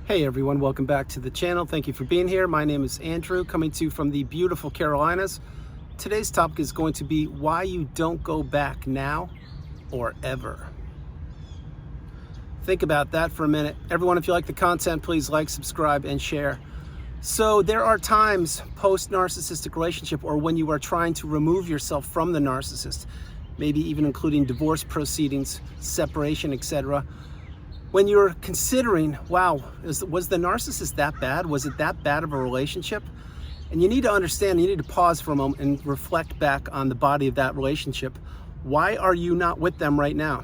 Hey everyone, welcome back to the channel. Thank you for being here. My name is Andrew, coming to you from the beautiful Carolinas. Today's topic is going to be why you don't go back now or ever. Think about that for a minute. Everyone, if you like the content, please like, subscribe, and share. So there are times post-narcissistic relationship, or when you are trying to remove yourself from the narcissist, maybe even including divorce proceedings, separation, etc., when you're considering, wow, was the narcissist that bad? Was it that bad of a relationship? And you need to understand, you need to pause for a moment and reflect back on the body of that relationship. Why are you not with them right now?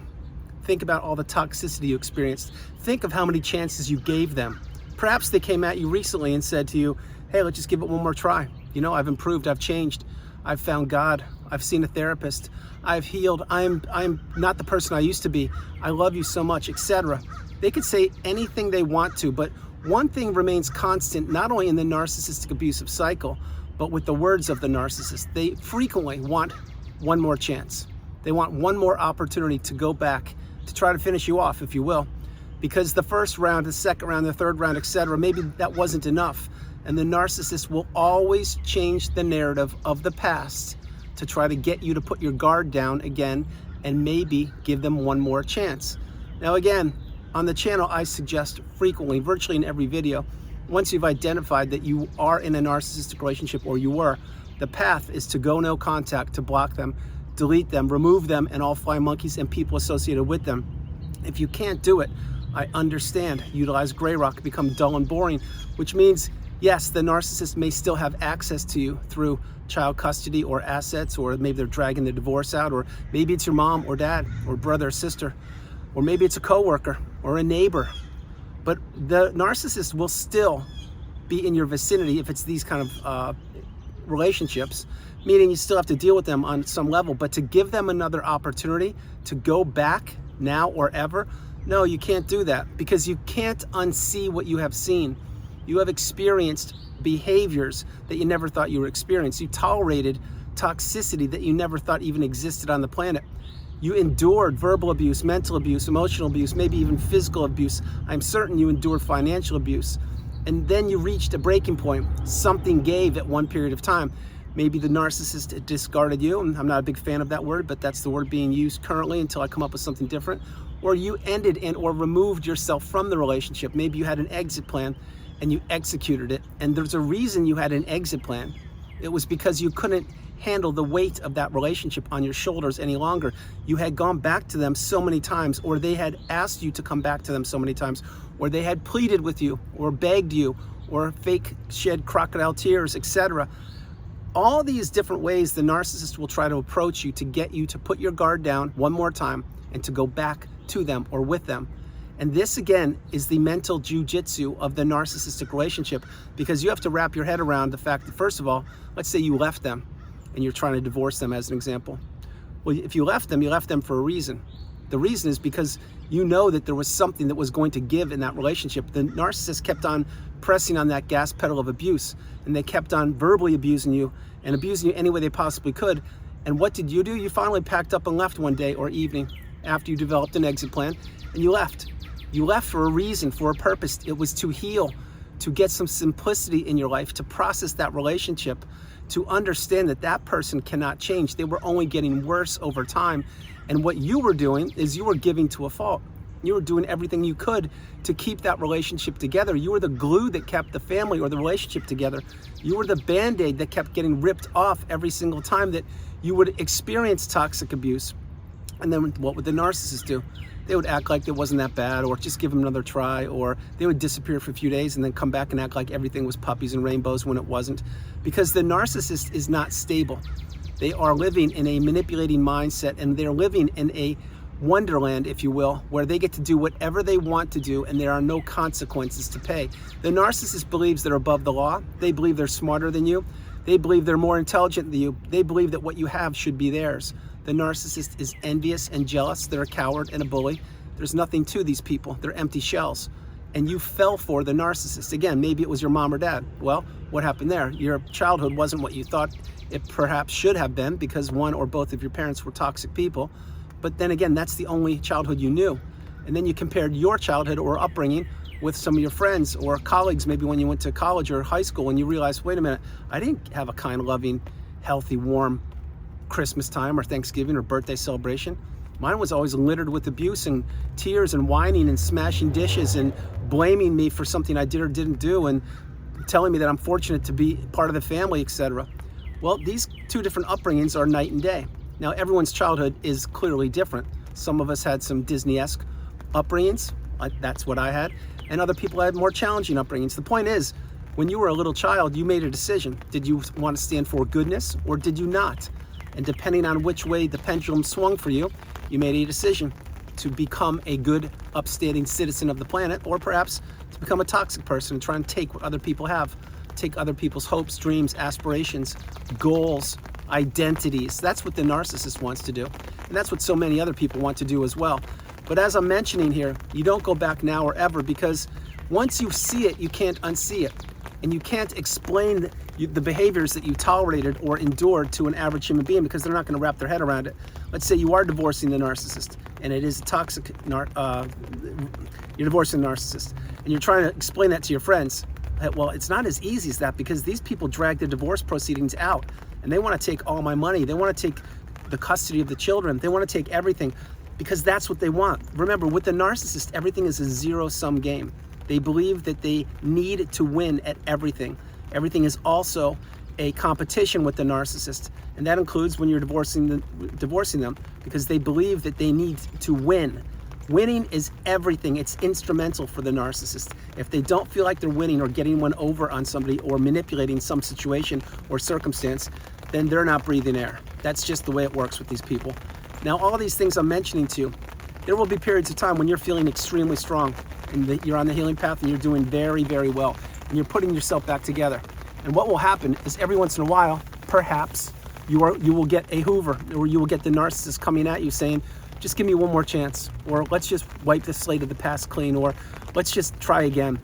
Think about all the toxicity you experienced. Think of how many chances you gave them. Perhaps they came at you recently and said to you, hey, let's just give it one more try. You know, I've improved, I've changed, I've found God, I've seen a therapist, I've healed, I'm not the person I used to be, I love you so much, etc. They could say anything they want to, but one thing remains constant, not only in the narcissistic abusive cycle, but with the words of the narcissist. They frequently want one more chance. They want one more opportunity to go back, to try to finish you off, if you will. Because the first round, the second round, the third round, etc., maybe that wasn't enough. And the narcissist will always change the narrative of the past to try to get you to put your guard down again and maybe give them one more chance. Now again, on the channel, I suggest frequently, virtually in every video, once you've identified that you are in a narcissistic relationship, or you were, the path is to go no contact, to block them, delete them, remove them, and all flying monkeys and people associated with them. If you can't do it, I understand. Utilize gray rock, become dull and boring, which means, yes, the narcissist may still have access to you through child custody or assets, or maybe they're dragging the divorce out, or maybe it's your mom or dad or brother or sister, or maybe it's a coworker or a neighbor. But the narcissist will still be in your vicinity if it's these kind of relationships, meaning you still have to deal with them on some level. But to give them another opportunity to go back now or ever, no, you can't do that, because you can't unsee what you have seen. You have experienced behaviors that you never thought you were experiencing. You tolerated toxicity that you never thought even existed on the planet. You endured verbal abuse, mental abuse, emotional abuse, maybe even physical abuse. I'm certain you endured financial abuse. And then you reached a breaking point. Something gave at one period of time. Maybe the narcissist discarded you, and I'm not a big fan of that word, but that's the word being used currently until I come up with something different. Or you ended and or removed yourself from the relationship. Maybe you had an exit plan and you executed it. And there's a reason you had an exit plan. It was because you couldn't handle the weight of that relationship on your shoulders any longer. You had gone back to them so many times, or they had asked you to come back to them so many times, or they had pleaded with you, or begged you, or fake shed crocodile tears, etc. All these different ways the narcissist will try to approach you to get you to put your guard down one more time and to go back to them or with them. And this again is the mental jujitsu of the narcissistic relationship, because you have to wrap your head around the fact that, first of all, let's say you left them and you're trying to divorce them as an example. Well, if you left them for a reason. The reason is because you know that there was something that was going to give in that relationship. The narcissist kept on pressing on that gas pedal of abuse, and they kept on verbally abusing you and abusing you any way they possibly could. And what did? You finally packed up and left one day or evening after you developed an exit plan, and you left. You left for a reason, for a purpose. It was to heal, to get some simplicity in your life, to process that relationship, to understand that that person cannot change. They were only getting worse over time. And what you were doing is you were giving to a fault. You were doing everything you could to keep that relationship together. You were the glue that kept the family or the relationship together. You were the Band-Aid that kept getting ripped off every single time that you would experience toxic abuse. And then what would the narcissist do? They would act like it wasn't that bad, or just give them another try, or they would disappear for a few days and then come back and act like everything was puppies and rainbows when it wasn't. Because the narcissist is not stable. They are living in a manipulating mindset, and they're living in a wonderland, if you will, where they get to do whatever they want to do and there are no consequences to pay. The narcissist believes they're above the law. They believe they're smarter than you. They believe they're more intelligent than you. They believe that what you have should be theirs. The narcissist is envious and jealous. They're a coward and a bully. There's nothing to these people. They're empty shells. And you fell for the narcissist. Again, maybe it was your mom or dad. Well, what happened there? Your childhood wasn't what you thought it perhaps should have been, because one or both of your parents were toxic people. But then again, that's the only childhood you knew. And then you compared your childhood or upbringing with some of your friends or colleagues, maybe when you went to college or high school, and you realize, wait a minute, I didn't have a kind, loving, healthy, warm Christmas time or Thanksgiving or birthday celebration. Mine was always littered with abuse and tears and whining and smashing dishes and blaming me for something I did or didn't do and telling me that I'm fortunate to be part of the family, etc. Well, these two different upbringings are night and day. Now, everyone's childhood is clearly different. Some of us had some Disney-esque upbringings, that's what I had, and other people had more challenging upbringings. The point is, when you were a little child, you made a decision. Did you want to stand for goodness or did you not? And depending on which way the pendulum swung for you, you made a decision to become a good, upstanding citizen of the planet, or perhaps to become a toxic person and try and take what other people have, take other people's hopes, dreams, aspirations, goals, identities. That's what the narcissist wants to do. And that's what so many other people want to do as well. But as I'm mentioning here, you don't go back now or ever, because once you see it, you can't unsee it. And you can't explain the behaviors that you tolerated or endured to an average human being, because they're not going to wrap their head around it. Let's say you are divorcing the narcissist, and it is a toxic, you're divorcing the narcissist, and you're trying to explain that to your friends. Well, it's not as easy as that, because these people drag the divorce proceedings out, and they want to take all my money. They want to take the custody of the children. They want to take everything, because that's what they want. Remember, with the narcissist, everything is a zero-sum game. They believe that they need to win at everything. Everything is also a competition with the narcissist, and that includes when you're divorcing them, because they believe that they need to win. Winning is everything. It's instrumental for the narcissist. If they don't feel like they're winning or getting one over on somebody or manipulating some situation or circumstance, then they're not breathing air. That's just the way it works with these people. Now, all these things I'm mentioning to you, there will be periods of time when you're feeling extremely strong and you're on the healing path and you're doing very, very well, and you're putting yourself back together. And what will happen is every once in a while, perhaps you will get a hoover, or you will get the narcissist coming at you saying, just give me one more chance, or let's just wipe the slate of the past clean, or let's just try again.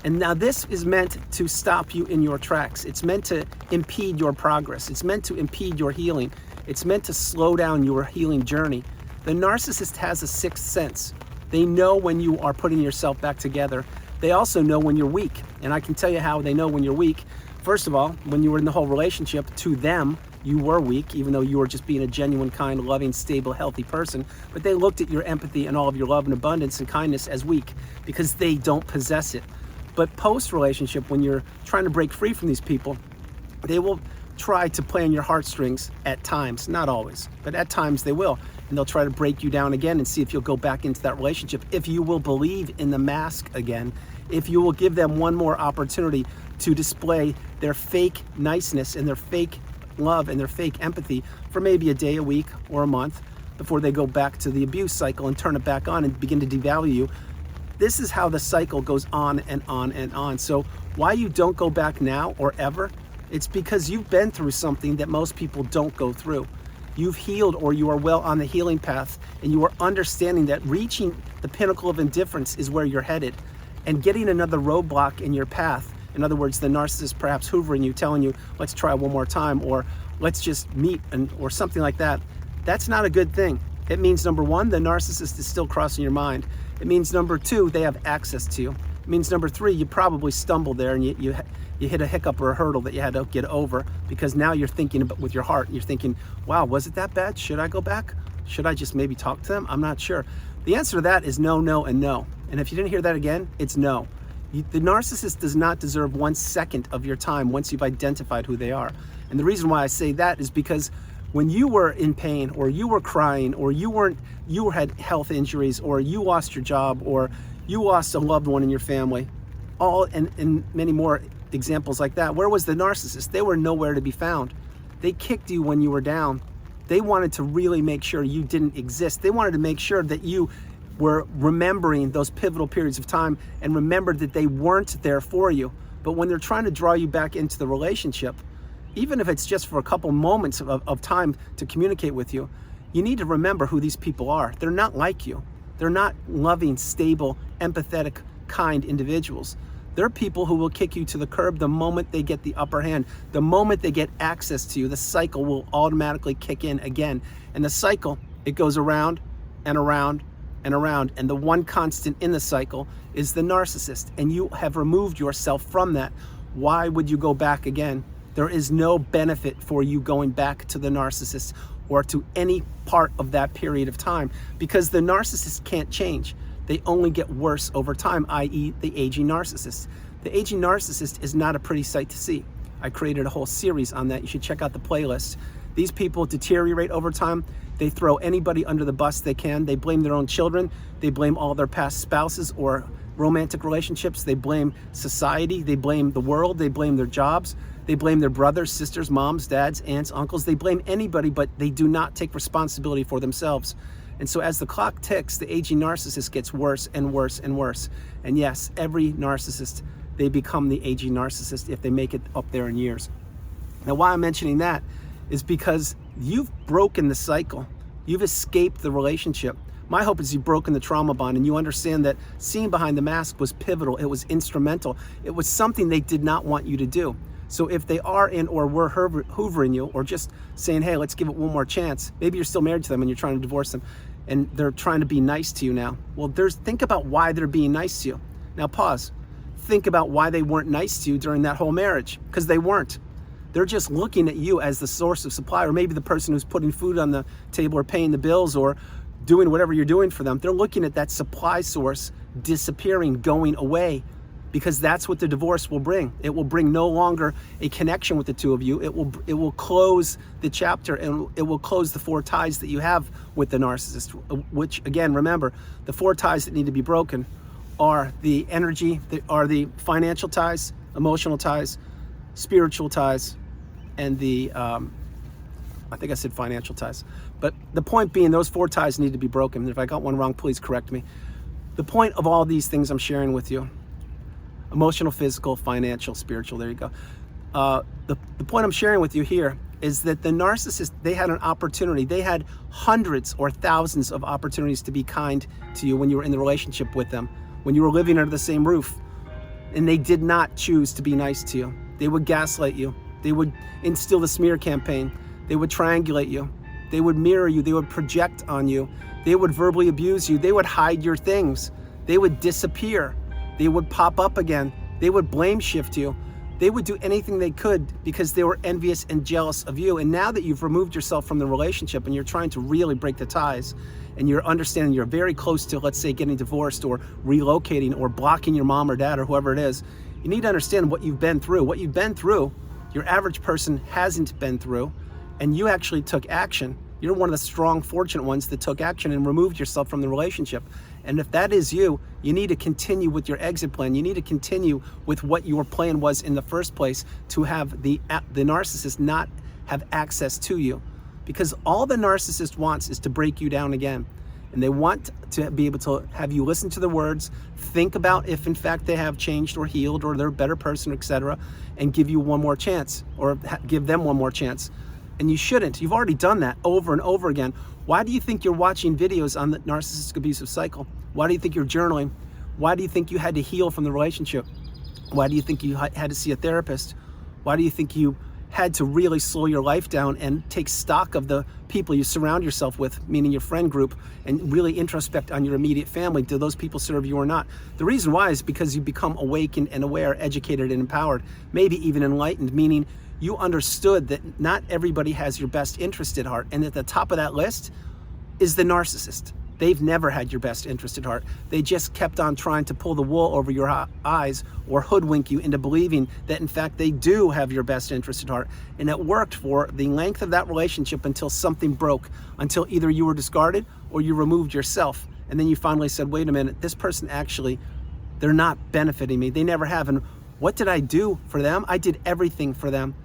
And now this is meant to stop you in your tracks. It's meant to impede your progress. It's meant to impede your healing. It's meant to slow down your healing journey. The narcissist has a sixth sense. They know when you are putting yourself back together. They also know when you're weak. And I can tell you how they know when you're weak. First of all, when you were in the whole relationship, to them, you were weak, even though you were just being a genuine, kind, loving, stable, healthy person. But they looked at your empathy and all of your love and abundance and kindness as weak, because they don't possess it. But post-relationship, when you're trying to break free from these people, they will try to play on your heartstrings at times, not always, but at times they will. And they'll try to break you down again and see if you'll go back into that relationship, if you will believe in the mask again, if you will give them one more opportunity to display their fake niceness and their fake love and their fake empathy for maybe a day, a week, or a month before they go back to the abuse cycle and turn it back on and begin to devalue you. This is how the cycle goes on and on and on. So why you don't go back now or ever, it's because you've been through something that most people don't go through. You've healed, or you are well on the healing path, and you are understanding that reaching the pinnacle of indifference is where you're headed. And getting another roadblock in your path, in other words, the narcissist perhaps hoovering you, telling you, let's try one more time, or let's just meet, or something like that, that's not a good thing. It means, number one, the narcissist is still crossing your mind. It means, number two, they have access to you. It means, number three, you probably stumbled there and you hit a hiccup or a hurdle that you had to get over, because now you're thinking about with your heart. You're thinking, wow, was it that bad? Should I go back? Should I just maybe talk to them? I'm not sure. The answer to that is no, no, and no. And if you didn't hear that again, it's no. The narcissist does not deserve 1 second of your time once you've identified who they are. And the reason why I say that is because when you were in pain, or you were crying, or you had health injuries, or you lost your job, or you lost a loved one in your family, all and many more examples like that, where was the narcissist? They were nowhere to be found. They kicked you when you were down. They wanted to really make sure you didn't exist. They wanted to make sure that you were remembering those pivotal periods of time and remembered that they weren't there for you. But when they're trying to draw you back into the relationship, even if it's just for a couple moments of time to communicate with you, you need to remember who these people are. They're not like you. They're not loving, stable, empathetic, kind individuals. They're people who will kick you to the curb the moment they get the upper hand. The moment they get access to you, the cycle will automatically kick in again. And the cycle, it goes around and around and around, and the one constant in the cycle is the narcissist, and you have removed yourself from that. Why would you go back again? There is no benefit for you going back to the narcissist or to any part of that period of time, because the narcissist can't change. They only get worse over time, i.e. the aging narcissist. The aging narcissist is not a pretty sight to see. I created a whole series on that. You should check out the playlist. These people deteriorate over time. They throw anybody under the bus they can. They blame their own children. They blame all their past spouses or romantic relationships. They blame society. They blame the world. They blame their jobs. They blame their brothers, sisters, moms, dads, aunts, uncles. They blame anybody, but they do not take responsibility for themselves. And so as the clock ticks, the aging narcissist gets worse and worse and worse. And yes, every narcissist, they become the aging narcissist if they make it up there in years. Now, why I'm mentioning that is because you've broken the cycle. You've escaped the relationship. My hope is you've broken the trauma bond and you understand that seeing behind the mask was pivotal. It was instrumental. It was something they did not want you to do. So if they are in or were hoovering you, or just saying, hey, let's give it one more chance, maybe you're still married to them and you're trying to divorce them and they're trying to be nice to you now. Well, think about why they're being nice to you. Now pause. Think about why they weren't nice to you during that whole marriage, because they weren't. They're just looking at you as the source of supply, or maybe the person who's putting food on the table or paying the bills or doing whatever you're doing for them. They're looking at that supply source disappearing, going away, because that's what the divorce will bring. It will bring no longer a connection with the two of you. It will close the chapter, and it will close the four ties that you have with the narcissist, which again, remember, the four ties that need to be broken are the energy, are the financial ties, emotional ties, spiritual ties, and the, I think I said financial ties. But the point being, those four ties need to be broken. If I got one wrong, please correct me. The point of all these things I'm sharing with you, emotional, physical, financial, spiritual, there you go. The point I'm sharing with you here is that the narcissist, they had an opportunity. They had hundreds or thousands of opportunities to be kind to you when you were in the relationship with them, when you were living under the same roof, and they did not choose to be nice to you. They would gaslight you. They would instill the smear campaign. They would triangulate you. They would mirror you. They would project on you. They would verbally abuse you. They would hide your things. They would disappear. They would pop up again. They would blame shift you. They would do anything they could because they were envious and jealous of you. And now that you've removed yourself from the relationship and you're trying to really break the ties, and you're understanding you're very close to, let's say, getting divorced or relocating or blocking your mom or dad or whoever it is, you need to understand what you've been through. What you've been through, your average person hasn't been through, and you actually took action. You're one of the strong, fortunate ones that took action and removed yourself from the relationship. And if that is you, you need to continue with your exit plan. You need to continue with what your plan was in the first place to have the narcissist not have access to you. Because all the narcissist wants is to break you down again. And they want to be able to have you listen to the words, think about if in fact they have changed or healed or they're a better person, etc., and give you one more chance, or give them one more chance. And you shouldn't. You've already done that over and over again. Why do you think you're watching videos on the narcissistic abusive cycle? Why do you think you're journaling? Why do you think you had to heal from the relationship? Why do you think you had to see a therapist? Why do you think you had to really slow your life down and take stock of the people you surround yourself with, meaning your friend group, and really introspect on your immediate family? Do those people serve you or not? The reason why is because you become awakened and aware, educated and empowered, maybe even enlightened, meaning you understood that not everybody has your best interest at heart. And at the top of that list is the narcissist. They've never had your best interest at heart. They just kept on trying to pull the wool over your eyes or hoodwink you into believing that in fact they do have your best interest at heart. And it worked for the length of that relationship until something broke, until either you were discarded or you removed yourself. And then you finally said, wait a minute, this person actually, they're not benefiting me. They never have. And what did I do for them? I did everything for them.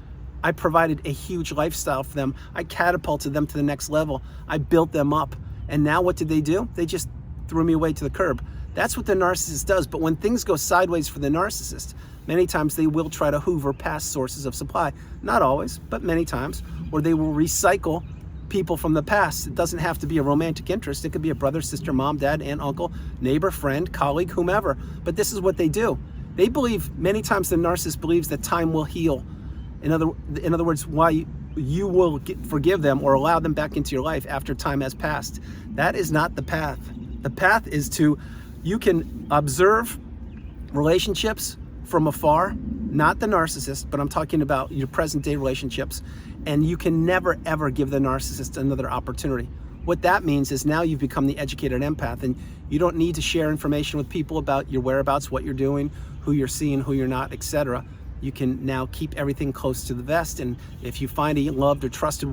I provided a huge lifestyle for them. I catapulted them to the next level. I built them up. And now what did they do? They just threw me away to the curb. That's what the narcissist does. But when things go sideways for the narcissist, many times they will try to hoover past sources of supply. Not always, but many times. Or they will recycle people from the past. It doesn't have to be a romantic interest. It could be a brother, sister, mom, dad, aunt, uncle, neighbor, friend, colleague, whomever. But this is what they do. They believe, many times the narcissist believes that time will heal. In other words, why you will forgive them or allow them back into your life after time has passed. That is not the path. The path is you can observe relationships from afar, not the narcissist, but I'm talking about your present day relationships, and you can never ever give the narcissist another opportunity. What that means is now you've become the educated empath, and you don't need to share information with people about your whereabouts, what you're doing, who you're seeing, who you're not, etc. You can now keep everything close to the vest, and if you find a loved or trusted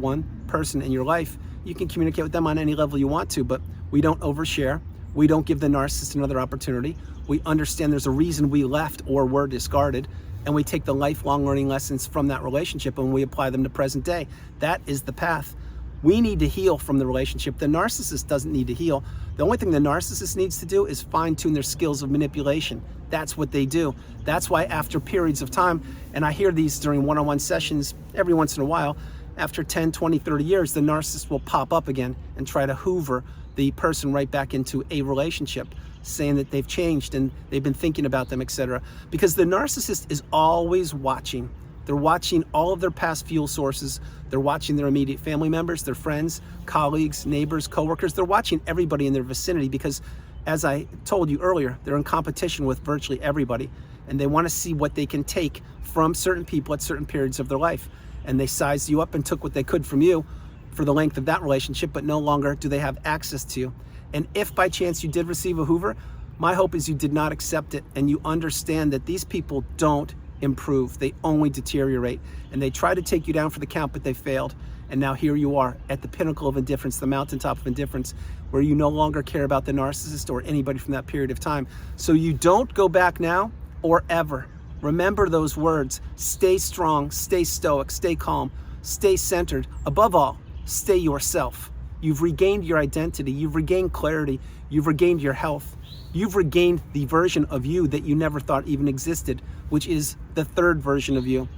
person in your life, you can communicate with them on any level you want to, but we don't overshare. We don't give the narcissist another opportunity. We understand there's a reason we left or were discarded, and we take the lifelong learning lessons from that relationship and we apply them to present day. That is the path. We need to heal from the relationship. The narcissist doesn't need to heal. The only thing the narcissist needs to do is fine-tune their skills of manipulation. That's what they do. That's why after periods of time, and I hear these during one-on-one sessions every once in a while, after 10, 20, 30 years, the narcissist will pop up again and try to hoover the person right back into a relationship, saying that they've changed and they've been thinking about them, etc. Because the narcissist is always watching. They're watching all of their past fuel sources. They're watching their immediate family members, their friends, colleagues, neighbors, coworkers. They're watching everybody in their vicinity because, as I told you earlier, they're in competition with virtually everybody, and they want to see what they can take from certain people at certain periods of their life. And they sized you up and took what they could from you for the length of that relationship, but no longer do they have access to you. And if by chance you did receive a hoover, my hope is you did not accept it and you understand that these people don't improve. They only deteriorate, and they try to take you down for the count, but they failed. And now here you are at the pinnacle of indifference, the mountaintop of indifference, where you no longer care about the narcissist or anybody from that period of time. So you don't go back now or ever. Remember those words. Stay strong, stay stoic, stay calm, stay centered. Above all, stay yourself. You've regained your identity. You've regained clarity. You've regained your health. You've regained the version of you that you never thought even existed, which is the third version of you.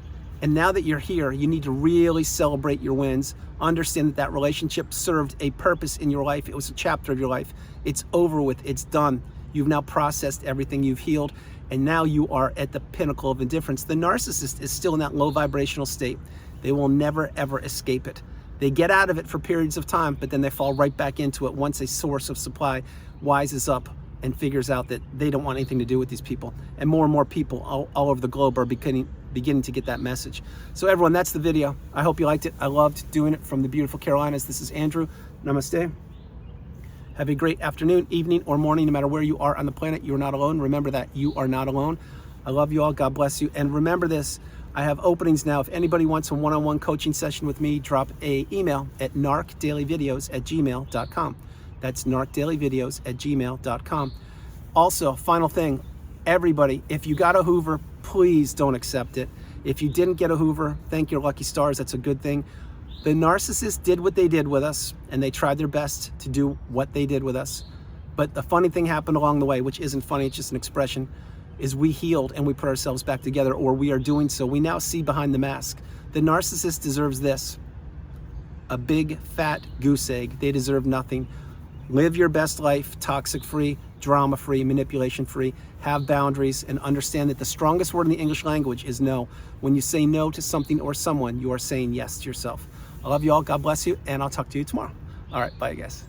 And now that you're here, you need to really celebrate your wins. Understand that that relationship served a purpose in your life. It was a chapter of your life. It's over with. It's done. You've now processed everything. You've healed. And now you are at the pinnacle of indifference. The narcissist is still in that low vibrational state. They will never, ever escape it. They get out of it for periods of time, but then they fall right back into it once a source of supply wises up and figures out that they don't want anything to do with these people. And more people all over the globe are beginning to get that message. So everyone, that's the video. I hope you liked it. I loved doing it from the beautiful Carolinas. This is Andrew. Namaste. Have a great afternoon, evening, or morning, no matter where you are on the planet. You are not alone. Remember that you are not alone. I love you all. God bless you. And remember this, I have openings now. If anybody wants a one-on-one coaching session with me, drop an email at narcdailyvideos@gmail.com. That's narcdailyvideos@gmail.com. Also, final thing, everybody, if you got a hoover, please don't accept it. If you didn't get a hoover, thank your lucky stars. That's a good thing. The narcissist did what they did with us, and they tried their best to do what they did with us. But the funny thing happened along the way, which isn't funny, it's just an expression, is we healed and we put ourselves back together, or we are doing so. We now see behind the mask. The narcissist deserves this, a big fat goose egg. They deserve nothing. Live your best life, toxic-free, drama-free, manipulation-free. Have boundaries and understand that the strongest word in the English language is no. When you say no to something or someone, you are saying yes to yourself. I love you all. God bless you, and I'll talk to you tomorrow. All right, bye, guys.